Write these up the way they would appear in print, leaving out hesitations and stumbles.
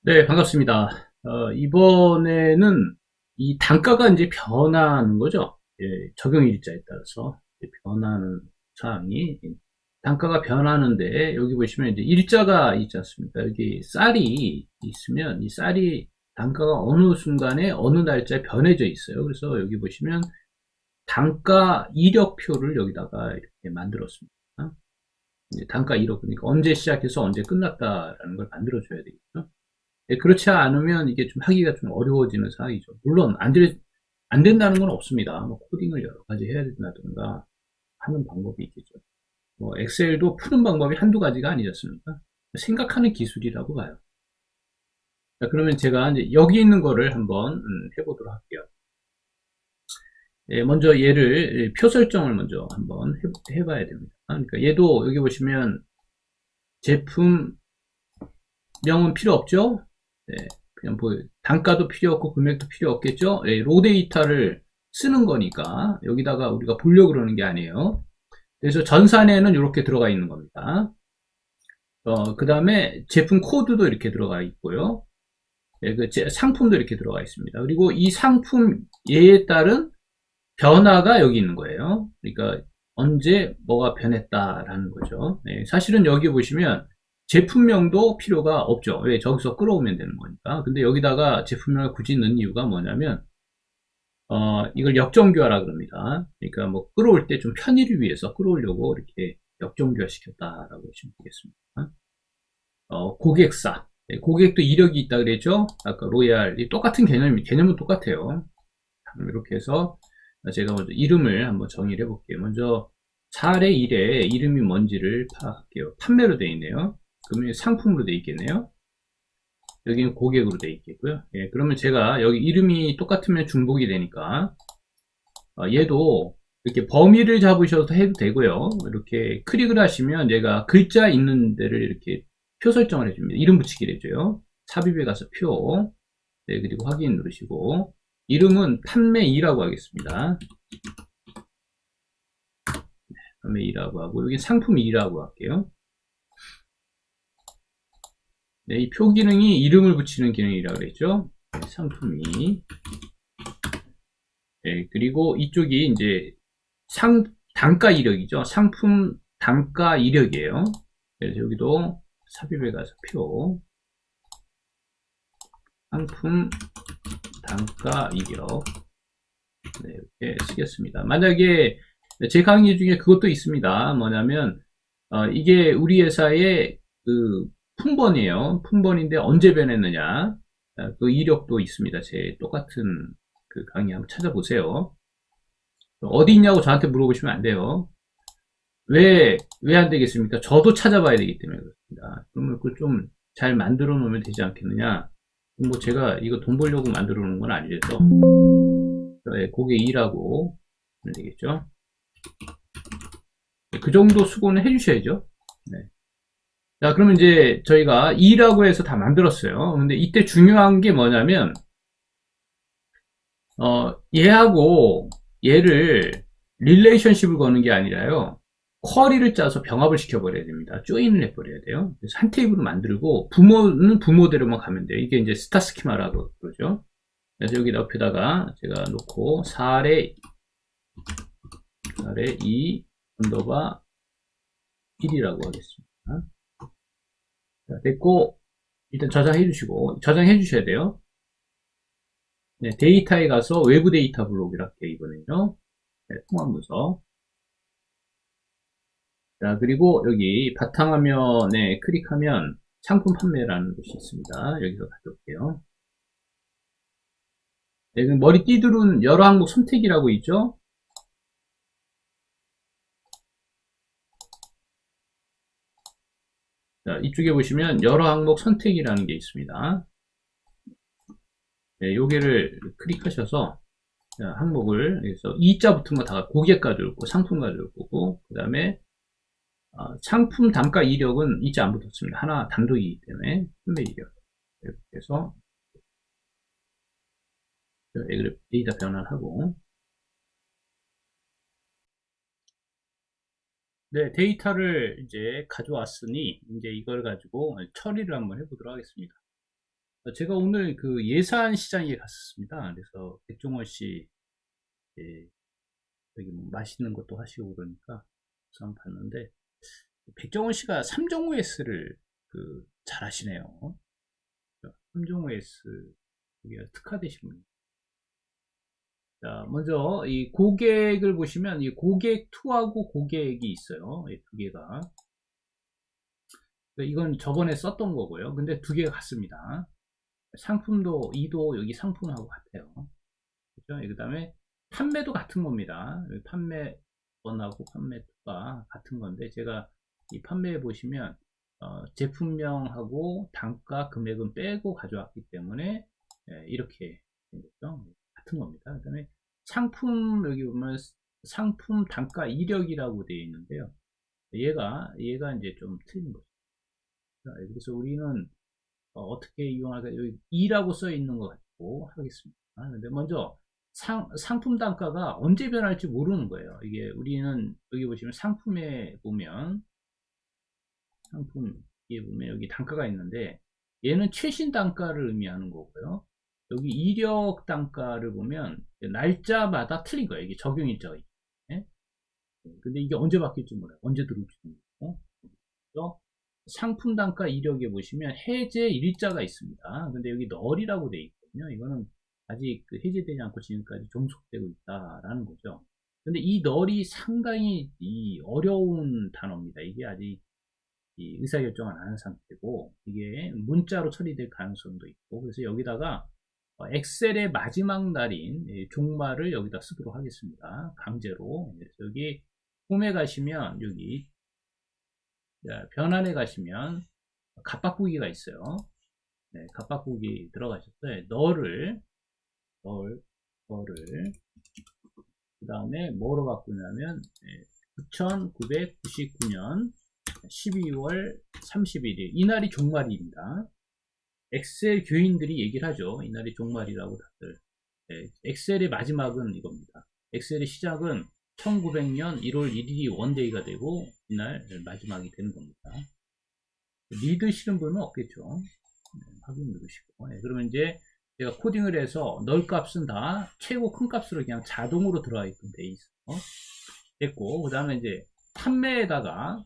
네, 반갑습니다. 이번에는 이 단가가 이제 변하는 거죠. 예, 적용일자에 따라서 변하는 사항이 단가가 변하는데 여기 보시면 이제 일자가 있지 않습니까? 여기 쌀이 있으면 이 쌀이 단가가 어느 순간에 어느 날짜에 변해져 있어요. 그래서 여기 보시면 단가 이력표를 여기다가 이렇게 만들었습니다. 이제 단가 이력, 그러니까 언제 시작해서 언제 끝났다라는 걸 만들어줘야 되겠죠. 예, 그렇지 않으면 이게 좀 하기가 좀 어려워지는 상황이죠. 물론 안 된다는 건 없습니다. 뭐 코딩을 여러 가지 해야 된다든가 하는 방법이 있겠죠. 뭐 엑셀도 푸는 방법이 한두 가지가 아니지 않습니까? 생각하는 기술이라고 봐요. 자, 그러면 제가 이제 여기 있는 거를 한번 해보도록 할게요. 예, 먼저 얘를 표 설정을 먼저 한번 해봐야 됩니다. 그러니까 얘도 여기 보시면 제품명은 필요 없죠? 네, 그냥 뭐 단가도 필요 없고 금액도 필요 없겠죠. 예, 로 데이터를 쓰는 거니까 여기다가 우리가 보려고 그러는 게 아니에요. 그래서 전산에는 이렇게 들어가 있는 겁니다. 그 다음에 제품 코드도 이렇게 들어가 있고요. 예, 그 상품도 이렇게 들어가 있습니다. 그리고 이 상품 얘에 따른 변화가 여기 있는 거예요. 그러니까 언제 뭐가 변했다라는 거죠. 예, 사실은 여기 보시면 제품명도 필요가 없죠. 왜? 저기서 끌어오면 되는 거니까. 근데 여기다가 제품명을 굳이 넣은 이유가 뭐냐면 이걸 역정교화라 그럽니다. 그러니까 뭐 끌어올 때 좀 편의를 위해서 끌어오려고 이렇게 역정교화 시켰다라고 보시면 되겠습니다. 고객사. 네, 고객도 이력이 있다 그랬죠? 아까 로얄. 똑같은 개념은 똑같아요. 이렇게 해서 제가 먼저 이름을 한번 정의를 해볼게요. 먼저 사례 1에 이름이 뭔지를 파악할게요. 판매로 되어 있네요. 그러면 상품으로 되어 있겠네요. 여기는 고객으로 되어 있겠고요. 예, 그러면 제가 여기 이름이 똑같으면 중복이 되니까 얘도 이렇게 범위를 잡으셔서 해도 되고요. 이렇게 클릭을 하시면 얘가 글자 있는 데를 이렇게 표 설정을 해줍니다. 이름 붙이기를 해줘요. 삽입에 가서 표, 네, 그리고 확인 누르시고 이름은 판매2라고 하겠습니다. 판매2라고 하고 여기 상품2라고 할게요. 네, 이 표 기능이 이름을 붙이는 기능이라고 그랬죠. 네, 상품2. 네, 그리고 이쪽이 이제 단가 이력이죠. 상품 단가 이력이에요. 그래서 여기도 삽입에 가서 표, 상품 단가 이력. 네, 이렇게 쓰겠습니다. 만약에 제 강의 중에 그것도 있습니다. 뭐냐면 이게 우리 회사의 그 품번이에요. 품번인데 언제 변했느냐. 그 이력도 있습니다. 제 똑같은 그 강의 한번 찾아보세요. 어디 있냐고 저한테 물어보시면 안 돼요. 왜 안 되겠습니까? 저도 찾아봐야 되기 때문에 그렇습니다. 그러면 그걸 좀 잘 만들어 놓으면 되지 않겠느냐? 뭐 제가 이거 돈 벌려고 만들어 놓은 건 아니라서 고객 2라고 하면 되겠죠. 그 정도 수고는 해주셔야죠. 네. 자, 그러면 이제 저희가 2라고 해서 다 만들었어요. 근데 이때 중요한 게 뭐냐면 얘하고 얘를 릴레이션십을 거는 게 아니라요. 쿼리를 짜서 병합을 시켜버려야 됩니다. 조인을 해버려야 돼요. 그래서 한 테이블을 만들고 부모는 부모대로만 가면 돼요. 이게 이제 스타 스키마라고 그러죠. 그래서 여기 옆에다가 제가 놓고 4의 2 언더바 1이라고 하겠습니다. 자, 됐고 일단 저장해 주시고 저장해 주셔야 돼요. 네, 데이터에 가서 외부 데이터 블록 이렇게 이번에요. 네, 통합 문서. 자, 그리고 여기 바탕화면에 클릭하면 상품 판매라는 곳이 있습니다. 여기서 가져올게요. 네, 그럼 머리 띠두른 여러 항목 선택이라고 있죠? 자, 이쪽에 보시면 여러 항목 선택이라는 게 있습니다. 네, 요게를 클릭하셔서 자, 항목을 여기서 이자 붙은 거 다 고객 가져올 고 상품 가져올 거고 그 다음에 상품 단가 이력은 이자 안 붙었습니다. 하나 단독이기 때문에 판매 이력 이렇게 해서 데이터 변환하고 네, 데이터를 이제 가져왔으니 이제 이걸 가지고 처리를 한번 해보도록 하겠습니다. 제가 오늘 그 예산 시장에 갔었습니다. 그래서 백종원 씨, 예, 여기 뭐 맛있는 것도 하시고 그러니까 우선 봤는데, 백종원 씨가 3종 OS를 그 잘 하시네요. 3종 OS, 여기가 특화되신 분이에요. 자, 먼저 이 고객을 보시면 이 고객 2하고 고객이 있어요. 이 두 개가. 이건 저번에 썼던 거고요. 근데 두 개가 같습니다. 상품도 2도 여기 상품하고 같아요. 그죠? 그 다음에 판매도 같은 겁니다. 판매 1하고 판매 2가 같은 건데, 제가 이 판매에 보시면 제품명하고 단가 금액은 빼고 가져왔기 때문에 이렇게 생겼죠. 같은 겁니다. 그 다음에 상품, 여기 보면 상품 단가 이력이라고 되어 있는데요. 얘가 이제 좀 틀린 거죠. 그래서 우리는 어떻게 이용할까? 여기 2라고 써 있는 것 같고 하겠습니다. 근데 먼저 상품 단가가 언제 변할지 모르는 거예요. 이게 우리는 여기 보시면 상품에 보면 여기 단가가 있는데, 얘는 최신 단가를 의미하는 거고요. 여기 이력 단가를 보면 날짜마다 틀린 거예요. 이게 적용일자가 있죠. 예? 근데 이게 언제 바뀔지 몰라요. 언제 들어올지 모르고. 그래서 상품 단가 이력에 보시면 해제 일자가 있습니다. 근데 여기 널이라고 되어 있거든요. 이거는 아직 그 해제되지 않고 지금까지 종속되고 있다라는 거죠. 근데 이 널이 상당히 어려운 단어입니다. 이게 아직 의사결정을 안 한 상태고, 이게 문자로 처리될 가능성도 있고, 그래서 여기다가 엑셀의 마지막 날인 종말을 여기다 쓰도록 하겠습니다. 강제로. 그래서 여기 홈에 가시면 여기 변환에 가시면 값바꾸기가 있어요. 네, 값바꾸기 들어가셨어요. 너를 그 다음에 뭐로 바꾸냐면 9999년 12월 31일 이날이 종말입니다. 엑셀 교인들이 얘기를 하죠. 이날이 종말이라고 다들. 엑셀의 마지막은 이겁니다. 엑셀의 시작은 1900년 1월 1일이 원데이가 되고 이날 마지막이 되는 겁니다. 믿으시는 분은 없겠죠. 확인 누르시고. 그러면 이제 제가 코딩을 해서 널 값은 다 최고 큰 값으로 그냥 자동으로 들어가 있던 돼 있어. 됐고, 그 다음에 이제 판매에다가,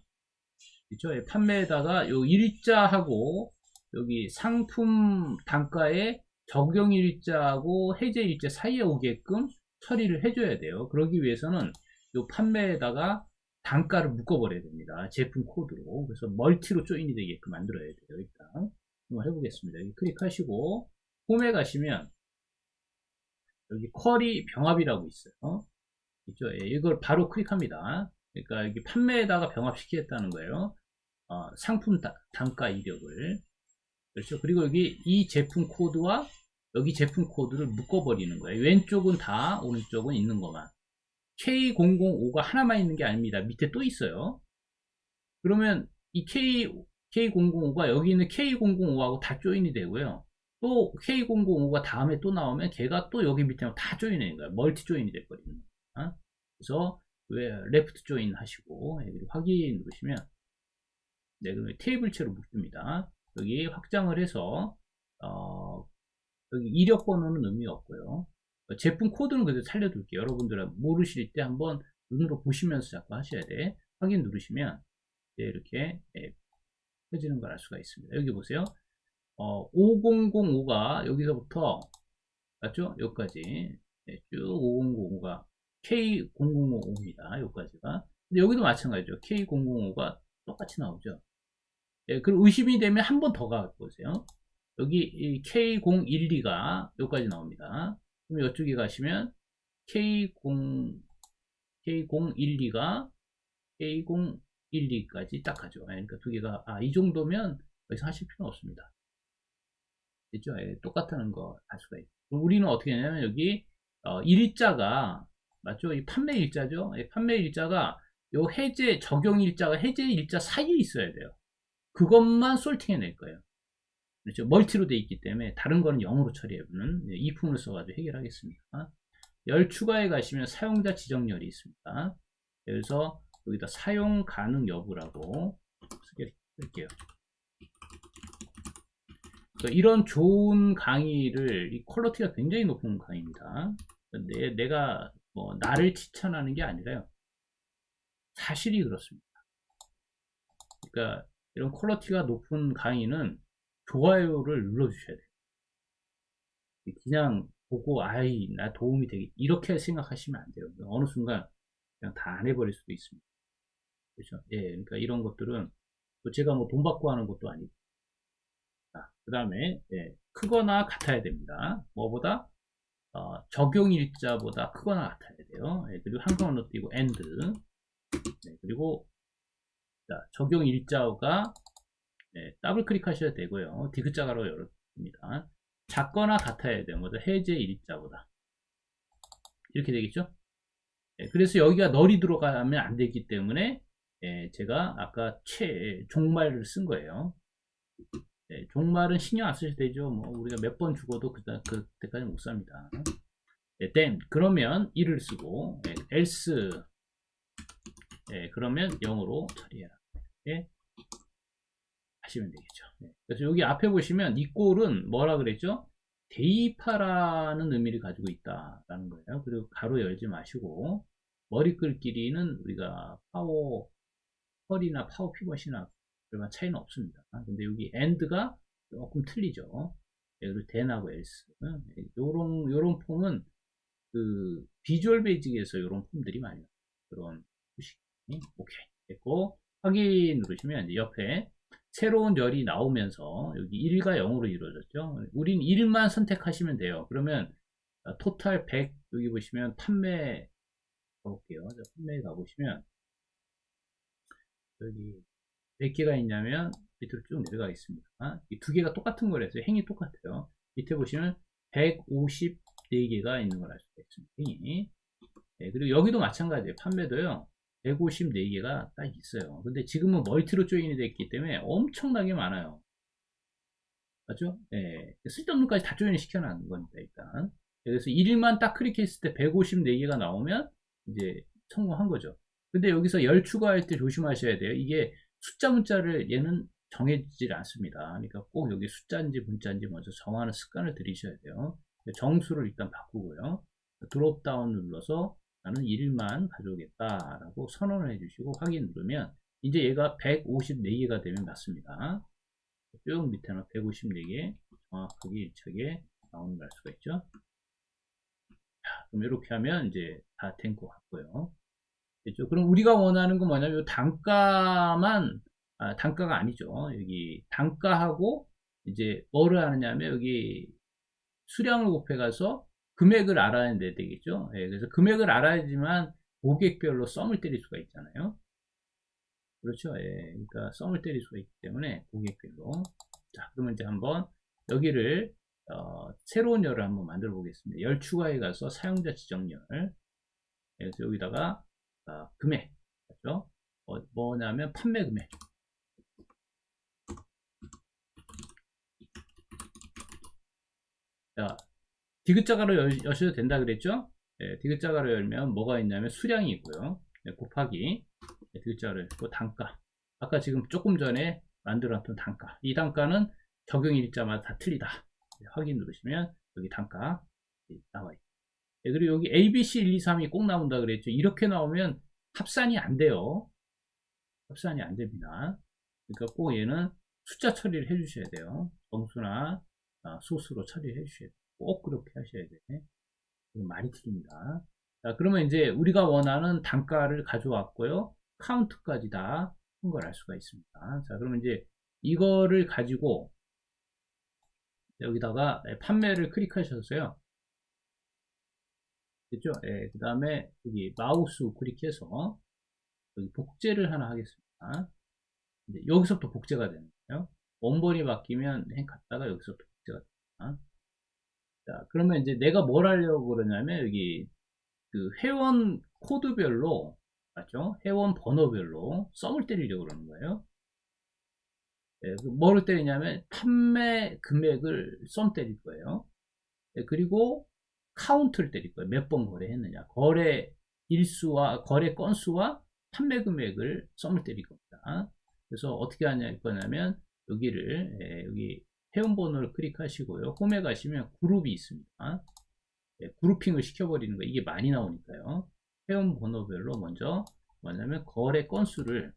그쵸? 판매에다가 요 일자하고 여기 상품 단가에 적용 일자하고 해제 일자 사이에 오게끔 처리를 해줘야 돼요. 그러기 위해서는 요 판매에다가 단가를 묶어버려야 됩니다. 제품 코드로. 그래서 멀티로 조인이 되게끔 만들어야 돼요. 일단 한번 해보겠습니다. 여기 클릭하시고 홈에 가시면 여기 쿼리 병합이라고 있어요. 있죠? 이걸 바로 클릭합니다. 그러니까 여기 판매에다가 병합시키겠다는 거예요. 상품 단가 이력을. 그렇죠? 그리고 여기 이 제품 코드와 여기 제품 코드를 묶어버리는 거예요. 왼쪽은 다, 오른쪽은 있는 것만. K005가 하나만 있는 게 아닙니다. 밑에 또 있어요. 그러면 이 K005가 여기 있는 K005하고 다 조인이 되고요. 또 K005가 다음에 또 나오면 걔가 또 여기 밑에 다 조인이 되는 거예요. 멀티 조인이 돼버리는 거예요. 그래서 레프트 조인 하시고 확인 누르시면 그러면 테이블체로 묶습니다. 여기 확장을 해서 여기 이력 번호는 의미가 없고요. 제품 코드는 그대로 살려둘게요. 여러분들은 모르실 때 한번 눈으로 보시면서 자꾸 하셔야 돼. 확인 누르시면 이렇게 펴지는 걸 알 수가 있습니다. 여기 보세요. 5005가 여기서부터 맞죠? 여기까지 쭉 5005가 K0055입니다. 여기까지가. 근데 여기도 마찬가지죠. K005가 똑같이 나오죠. 그리고 의심이 되면 한 번 더 가보세요. 여기 K012가 여기까지 나옵니다. 그럼 이쪽에 가시면 K012가 K012까지 딱 가죠. 그러니까 두 개가 이 정도면 더 이상 하실 필요는 없습니다. 됐죠? 똑같다는 거 알 수가 있고. 우리는 어떻게 하냐면 여기 일자가 맞죠? 이 판매 일자죠? 판매 일자가 요 해제 적용 일자가 해제 일자 사이에 있어야 돼요. 그것만 솔팅해낼 거예요. 그렇죠? 멀티로 되어 있기 때문에 다른 거는 0으로 처리해보는 if문을 써가지고 해결하겠습니다. 열 추가에 가시면 사용자 지정열이 있습니다. 그래서 여기다 사용 가능 여부라고 쓸게요. 이런 좋은 강의를, 이 퀄리티가 굉장히 높은 강의입니다. 내가 뭐 나를 칭찬하는 게 아니라요. 사실이 그렇습니다. 그러니까 이런 퀄리티가 높은 강의는 좋아요를 눌러주셔야 돼요. 그냥 보고 아이 나 도움이 되겠 이렇게 생각하시면 안 돼요. 어느 순간 그냥 다 안 해버릴 수도 있습니다. 그렇죠? 예, 그러니까 이런 것들은 제가 뭐 돈 받고 하는 것도 아니고. 그 다음에 예, 크거나 같아야 됩니다. 뭐보다 적용 일자보다 크거나 같아야 돼요. 예, 그리고 한글 언어 띄고 and. 네, 그리고 자, 적용 일자가 네, 더블 클릭하셔야 되고요. 디귿자가로 열어줍니다. 작거나 같아야 돼요. 먼저 해제 일자보다 이렇게 되겠죠? 예, 그래서 여기가 널이 들어가면 안 되기 때문에 예, 제가 아까 종말을 쓴 거예요. 예, 종말은 신경 안 쓰셔도 되죠. 뭐 우리가 몇 번 죽어도 그때까지 못 삽니다. 예, then 그러면 이를 쓰고 예, else 예, 그러면 0으로 처리해라. 예, 하시면 되겠죠. 예, 그래서 여기 앞에 보시면 이 꼴은 뭐라 그랬죠? 대입하라는 의미를 가지고 있다라는 거예요. 그리고 가로 열지 마시고 머리끌 길이는 우리가 파워 펄이나 파워 피벗이나 별반 차이는 없습니다. 근데 여기 and가 조금 틀리죠. 예, 그리고 then하고 else 요런 폼은 그 비주얼 베이직에서 이런 폼들이 많이 나와요. 그런 표식이 오케이 됐고 확인 누르시면 이제 옆에 새로운 열이 나오면서 여기 1과 0으로 이루어졌죠. 우린 1만 선택하시면 돼요. 그러면 토탈 100 여기 보시면 판매 가볼게요. 판매에 가보시면 여기 몇 개가 있냐면 밑으로 쭉 내려가겠습니다. 이 두 개가 똑같은 거라서 행이 똑같아요. 밑에 보시면 154개가 있는 걸 알 수가 있습니다. 행이. 네, 그리고 여기도 마찬가지예요. 판매도요. 154개가 딱 있어요. 근데 지금은 멀티로 조인이 됐기 때문에 엄청나게 많아요. 맞죠? 네, 쓸데없는 것까지 다 조인을 시켜놓은 겁니다. 일단. 그래서 1만 딱 클릭했을 때 154개가 나오면 이제 성공한 거죠. 근데 여기서 열 추가할 때 조심하셔야 돼요. 이게 숫자 문자를 얘는 정해지질 않습니다. 그러니까 꼭 여기 숫자인지 문자인지 먼저 정하는 습관을 들이셔야 돼요. 정수를 일단 바꾸고요. 드롭다운 눌러서 나는 1만 가져오겠다 라고 선언을 해주시고 확인 누르면 이제 얘가 154개가 되면 맞습니다. 쭉 밑에는 154개 정확하게 일치하게 나오는 걸 알 수가 있죠. 자, 그럼 이렇게 하면 이제 다 된 것 같고요. 됐죠? 그럼 우리가 원하는 건 뭐냐면 단가만 단가가 아니죠. 여기 단가하고 이제 뭐를 하느냐면 여기 수량을 곱해가서 금액을 알아야 되겠죠. 예, 그래서 금액을 알아야지만 고객별로 썸을 때릴 수가 있잖아요. 그렇죠. 예, 그러니까 썸을 때릴 수가 있기 때문에 고객별로. 자, 그러면 이제 한번 여기를 새로운 열을 한번 만들어 보겠습니다. 열 추가해 가서 사용자 지정열. 그래서 여기다가 금액, 그렇죠? 뭐냐면 판매 금액. 자, 디귿자가로 여셔도 된다 그랬죠? 네, 디귿자가로 열면 뭐가 있냐면 수량이 있고요. 네, 곱하기 네, 디귿자가로 열고 단가. 아까 지금 조금 전에 만들어놨던 단가. 이 단가는 적용 일자마다 다 틀리다. 네, 확인 누르시면 여기 단가 나와 있고. 네, 그리고 여기 ABC 1, 2, 3이 꼭 나온다 그랬죠? 이렇게 나오면 합산이 안 돼요. 합산이 안 됩니다. 그러니까 꼭 얘는 숫자 처리를 해 주셔야 돼요. 정수나 소수로 처리를 해 주셔야 돼요. 꼭 그렇게 하셔야 돼요. 많이 틀립니다. 자, 그러면 이제 우리가 원하는 단가를 가져왔고요. 카운트까지 다 한 걸 알 수가 있습니다. 자, 그러면 이제 이거를 가지고 여기다가 판매를 클릭하셔서요. 됐죠? 예, 그 다음에 여기 마우스 우클릭해서 여기 복제를 하나 하겠습니다. 이제 여기서부터 복제가 되는 거예요. 원본이 바뀌면 갔다가 여기서부터 복제가 됩니다. 자, 그러면 이제 내가 뭘 하려고 그러냐면 여기 그 회원 코드별로 맞죠? 회원 번호별로 썸을 때리려고 그러는 거예요. 네, 뭐를 때리냐면 판매 금액을 썸 때릴 거예요. 네, 그리고 카운트를 때릴 거예요. 몇 번 거래했느냐. 거래 일수와 거래 건수와 판매 금액을 썸을 때릴 겁니다. 그래서 어떻게 하냐 거냐면 여기를 여기 회원번호를 클릭하시고요. 홈에 가시면 그룹이 있습니다. 네, 그룹핑을 시켜버리는 거 이게 많이 나오니까요. 회원번호별로 먼저 뭐냐면 거래 건수를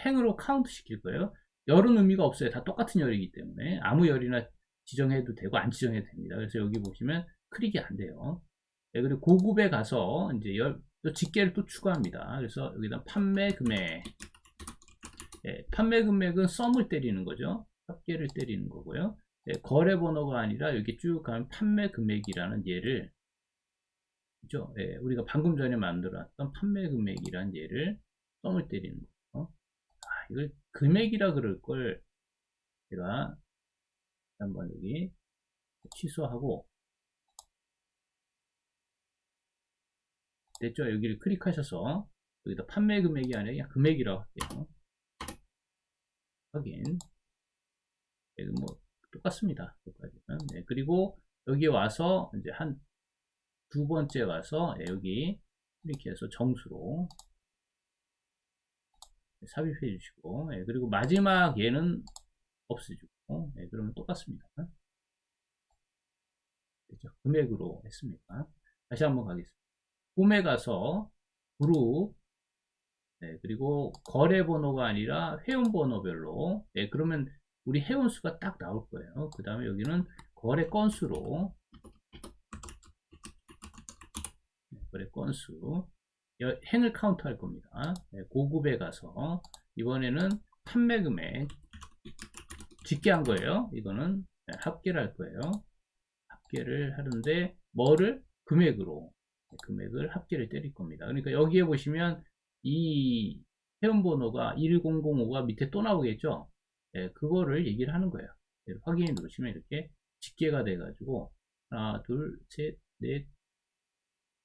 행으로 카운트 시킬 거예요. 열은 의미가 없어요. 다 똑같은 열이기 때문에 아무 열이나 지정해도 되고 안 지정해도 됩니다. 그래서 여기 보시면 클릭이 안 돼요. 네, 그리고 고급에 가서 이제 또 집계를 또 추가합니다. 그래서 여기다 판매 금액, 네, 판매 금액은 썸을 때리는 거죠. 합계를 때리는 거고요. 네, 거래 번호가 아니라 여기 쭉 가면 판매 금액이라는 예를, 그죠? 네, 우리가 방금 전에 만들었던 판매 금액이라는 예를 썸을 때리는 거죠. 이걸 금액이라 그럴 걸 제가 한번 여기 취소하고, 됐죠? 여기를 클릭하셔서 여기다 판매 금액이 아니라 그냥 금액이라고 할게요. 확인. 네, 뭐 똑같습니다. 여기까지는. 네, 그리고 여기 와서 이제 한 두 번째 와서 여기 클릭해서 정수로 삽입해 주시고, 그리고 마지막 얘는 없애주고, 그러면 똑같습니다. 그렇죠? 금액으로 했습니다. 다시 한번 가겠습니다. 홈에 가서 그룹, 그리고 거래 번호가 아니라 회원 번호별로, 그러면 우리 회원 수가 딱 나올 거예요. 그 다음에 여기는 거래 건수로, 거래 건수, 행을 카운트 할 겁니다. 고급에 가서 이번에는 판매 금액 집계한 거예요. 이거는 합계를 할 거예요. 합계를 하는데 뭐를 금액을 합계를 때릴 겁니다. 그러니까 여기에 보시면 이 회원번호가 1005가 밑에 또 나오겠죠. 그거를 얘기를 하는 거예요. 확인을 누르시면 이렇게 집계가 돼가지고 하나, 둘, 셋, 넷,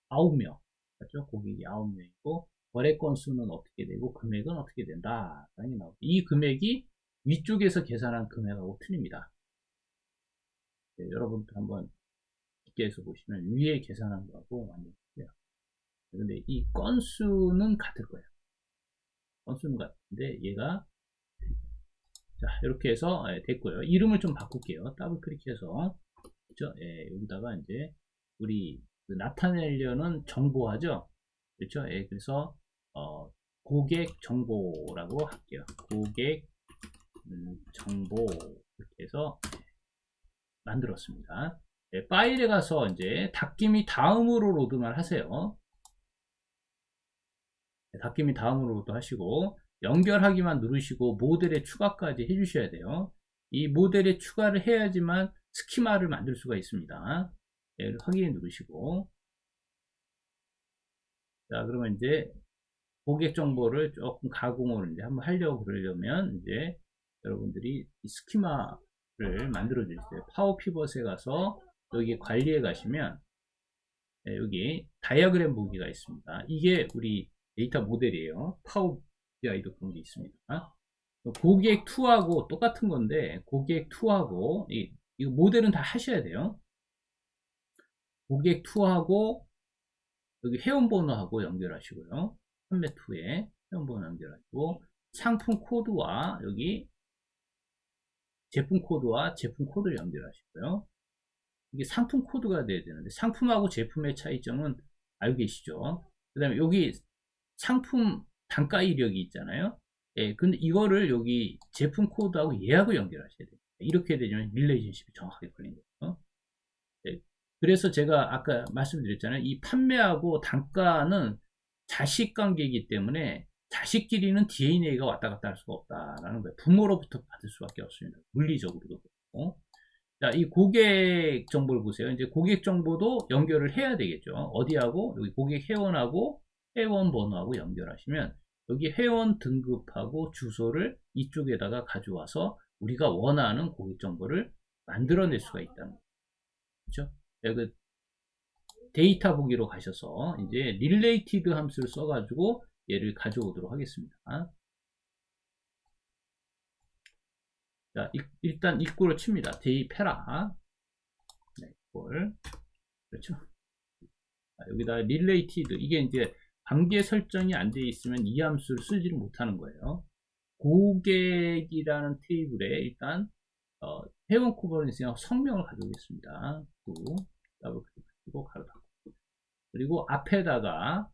9명. 맞죠? 고객이 9명이고, 거래 건수는 어떻게 되고, 금액은 어떻게 된다. 라는 게 나오고, 이 금액이 위쪽에서 계산한 금액하고 틀립니다. 네, 여러분도 한번 집계해서 보시면 위에 계산한 거하고 완전 틀려요. 근데 이 건수는 같을 거예요. 건수는 같은데, 얘가, 자, 이렇게 해서 됐고요. 이름을 좀 바꿀게요. 더블 클릭해서, 그죠? 여기다가 이제, 우리, 나타내려는 정보하죠. 그렇죠? 그래서 고객 정보라고 할게요. 고객 정보 이렇게 해서 만들었습니다. 파일에 가서 이제 닫김이 다음으로 로드만 하세요. 닫김이 다음으로 로드 하시고 연결하기만 누르시고 모델의 추가까지 해주셔야 돼요. 이 모델에 추가를 해야지만 스키마를 만들 수가 있습니다. 확인 누르시고, 자, 그러면 이제 고객 정보를 조금 가공을 이제 한번 하려고 그러려면 이제 여러분들이 이 스키마를 만들어 주세요. 파워 피벗에 가서 여기 관리에 가시면 여기 다이어그램 보기가 있습니다. 이게 우리 데이터 모델이에요. 파워 BI도 그런 게 있습니다. 고객 2하고 똑같은 건데 고객 2하고 이거 모델은 다 하셔야 돼요. 고객 2하고 여기 회원번호하고 연결하시고요. 판매2에 회원번호 연결하시고 상품 코드와 여기 제품 코드와 제품 코드를 연결하시고요. 이게 상품 코드가 돼야 되는데 상품하고 제품의 차이점은 알고 계시죠? 그 다음에 여기 상품 단가 이력이 있잖아요. 근데 이거를 여기 제품 코드하고 얘하고 연결하셔야 돼요. 이렇게 되면 릴레이션십이 정확하게 걸린 거예요. 그래서 제가 아까 말씀드렸잖아요. 이 판매하고 단가는 자식 관계이기 때문에 자식끼리는 DNA가 왔다 갔다 할 수가 없다라는 거예요. 부모로부터 받을 수밖에 없습니다. 물리적으로도 그렇고. 자, 이 고객 정보를 보세요. 이제 고객 정보도 연결을 해야 되겠죠. 어디하고? 여기 고객 회원하고 회원 번호하고 연결하시면 여기 회원 등급하고 주소를 이쪽에다가 가져와서 우리가 원하는 고객 정보를 만들어낼 수가 있다는 거죠. 그렇죠? 여기 데이터 보기로 가셔서 이제 related 함수를 써가지고 얘를 가져오도록 하겠습니다. 자, 일단 입구를 칩니다. 대입해라. 네, 이걸. 그렇죠? 자, 여기다 related, 이게 이제 관계 설정이 안 되어 있으면 이 함수를 쓰지를 못하는 거예요. 고객이라는 테이블에 일단 회원 코버넌스형 성명을 가져오겠습니다. 더블 클릭하시고 가로 닫고, 그리고 앞에다가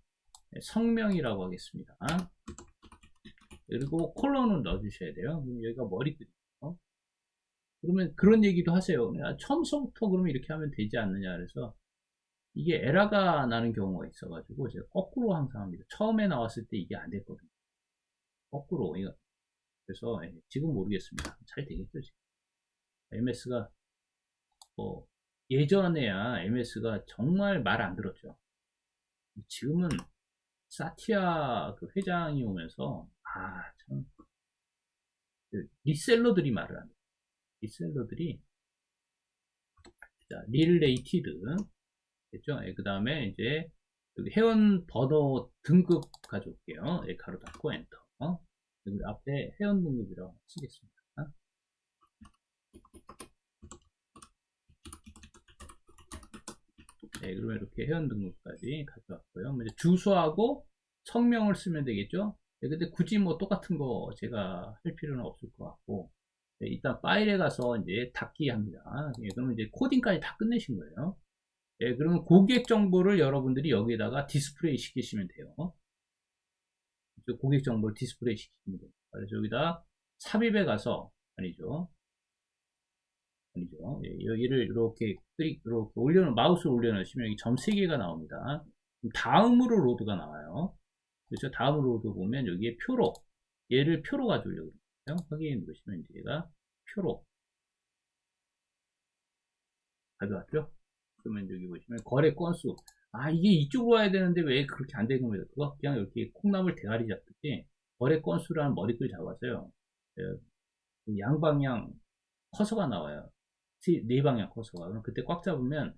성명이라고 하겠습니다. 그리고 콜론을 넣어주셔야 돼요. 그럼 여기가 머리글이에요. 그러면 그런 얘기도 하세요. 처음서부터 그러면 이렇게 하면 되지 않느냐. 그래서 이게 에러가 나는 경우가 있어가지고 제가 거꾸로 항상 합니다. 처음에 나왔을 때 이게 안 됐거든요. 거꾸로. 그래서 지금 모르겠습니다. 잘 되겠죠, 지금. MS가 예전에야 MS가 정말 말 안 들었죠. 지금은 사티아 그 회장이 오면서 참 리셀러들이 말을 안 해요. 리셀러들이 릴레이티드 됐죠? 그 다음에 이제 여기 회원 번호 등급 가져올게요. 가로 닫고 엔터. 여기 앞에 회원 등급이라고 쓰겠습니다. 네, 그러면 이렇게 회원 등급까지 가져왔고요. 이제 주소하고 성명을 쓰면 되겠죠? 네, 근데 굳이 뭐 똑같은 거 제가 할 필요는 없을 것 같고, 네, 일단 파일에 가서 이제 닫기 합니다. 네, 그러면 이제 코딩까지 다 끝내신 거예요. 네, 그러면 고객 정보를 여러분들이 여기다가 디스플레이 시키시면 돼요. 고객 정보를 디스플레이 시키시면 돼요. 그래서 여기다 삽입에 가서, 아니죠. 여기를 이렇게 마우스를 올려놓으시면 여기 점 3개가 나옵니다. 다음으로 로드가 나와요. 그렇죠? 다음으로 로드 보면 여기에 표로, 얘를 표로 가져오려고 그래요. 확인 누르시면 이제 얘가 표로 가져왔죠? 그러면 여기 보시면 거래 건수, 이게 이쪽으로 와야 되는데 왜 그렇게 안 되는 겁니다. 그거 그냥 이렇게 콩나물 대가리 잡듯이 거래 건수라는 머리글 잡아서요. 양방향 커서가 나와요. 네 방향 커서가. 그럼 그때 꽉 잡으면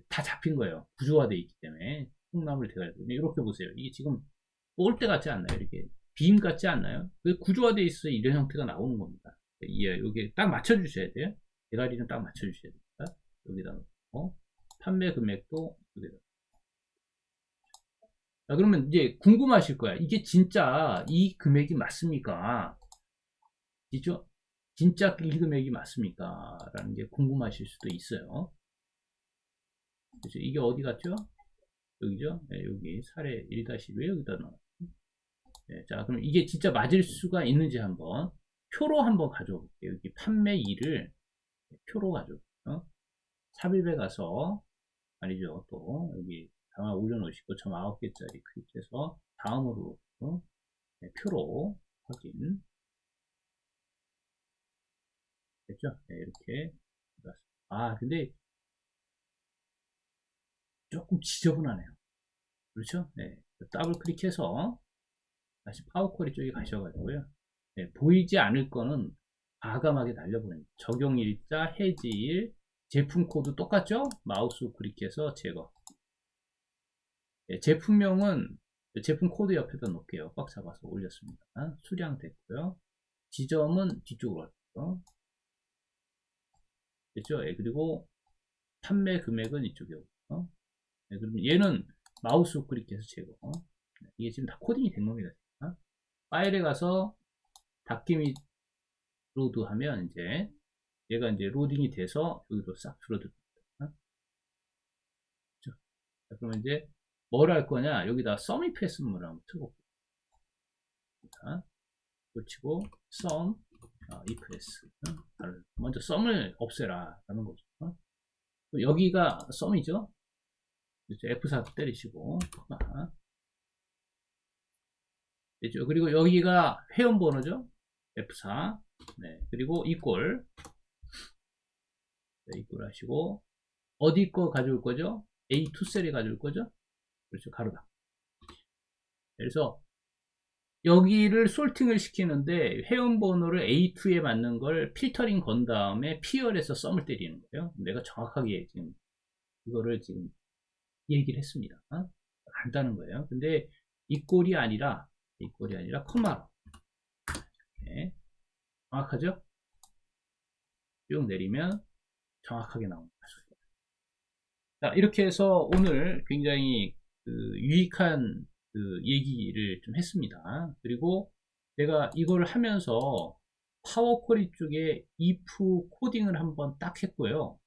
다 잡힌 거예요. 구조화되어 있기 때문에. 콩나물 대가리. 이렇게 보세요. 이게 지금 볼대 같지 않나요? 이렇게 빔 같지 않나요? 구조화되어 있어서 이런 형태가 나오는 겁니다. 여기 딱 맞춰주셔야 돼요. 대가리는 딱 맞춰주셔야 됩니다. 여기다 놓고 판매 금액도 여기다. 그러면 이제 궁금하실 거야. 이게 진짜 이 금액이 맞습니까? 이죠? 진짜 이 금액이 맞습니까? 라는 게 궁금하실 수도 있어요. 그렇죠? 이게 어디 갔죠? 여기죠? 네, 여기 사례 1-왜 여기다 넣어? 네, 자, 그럼 이게 진짜 맞을 수가 있는지 한번 표로 한번 가져와 볼게요. 여기 판매 2를 표로 가져올게요. 삽입에 가서, 아니죠. 또 여기 하나 올려놓으시고 점 9개짜리 클릭해서 다음으로 네, 표로 확인. 됐죠? 네, 이렇게 근데 조금 지저분하네요. 그렇죠? 네, 더블 클릭해서 다시 파워쿼리 쪽에 가셔가지고요. 네, 보이지 않을 거는 과감하게 날려보냅니다. 적용일자, 해지일, 제품 코드 똑같죠? 마우스 클릭해서 제거. 네, 제품명은 제품 코드 옆에다 놓을게요. 꽉 잡아서 올렸습니다. 수량 됐고요. 지점은 뒤쪽으로 갈게요. 됐죠? 네, 그리고 판매 금액은 이쪽에 오고요. 네, 그럼 얘는 마우스 클릭해서 제거. 네, 이게 지금 다 코딩이 된 겁니다. 파일에 가서 닫기 및 로드 하면 이제 얘가 이제 로딩이 돼서 여기로 싹 줄어듭니다. 그렇죠? 그러면 이제 뭘 할 거냐? 여기다 sum if 했음을 한번 쳐볼게요. 치고 sum if s 먼저 sum을 없애라 라는 거죠. 여기가 sum이죠. F4 때리시고 됐죠? 그리고 여기가 회원 번호죠. F4 네, 그리고 이꼴 네, 이꼴 하시고 어디 거 가져올 거죠? A2셀에 가져올 거죠? 그렇죠. 가로다. 그래서 여기를 솔팅을 시키는데 회원 번호를 A2에 맞는 걸 필터링 건 다음에 PL에서 썸을 때리는 거예요. 내가 정확하게 지금 이거를 지금 얘기를 했습니다. 안다는 거예요. 근데 이 꼴이 아니라 컴마로 네. 정확하죠? 쭉 내리면 정확하게 나옵니다. 자, 이렇게 해서 오늘 굉장히 유익한 얘기를 좀 했습니다. 그리고 내가 이걸 하면서 파워 쿼리 쪽에 if 코딩을 한번 딱 했고요.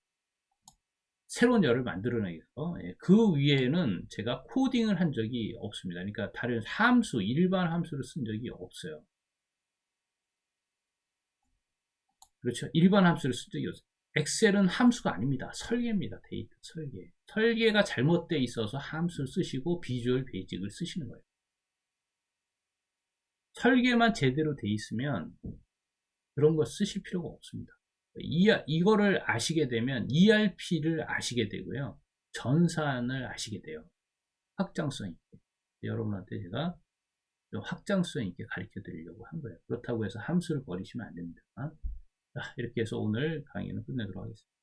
새로운 열을 만들어내기 위해서. 예, 그 위에는 제가 코딩을 한 적이 없습니다. 그러니까 다른 함수, 일반 함수를 쓴 적이 없어요. 그렇죠. 일반 함수를 쓴 적이 없어요. 엑셀은 함수가 아닙니다. 설계입니다. 데이터 설계. 설계가 잘못되어 있어서 함수를 쓰시고 비주얼 베이직을 쓰시는 거예요. 설계만 제대로 돼 있으면 그런 거 쓰실 필요가 없습니다. 이거를 아시게 되면 ERP를 아시게 되고요. 전산을 아시게 돼요. 확장성 있게. 여러분한테 제가 좀 확장성 있게 가르쳐 드리려고 한 거예요. 그렇다고 해서 함수를 버리시면 안 됩니다. 자, 이렇게 해서 오늘 강의는 끝내도록 하겠습니다.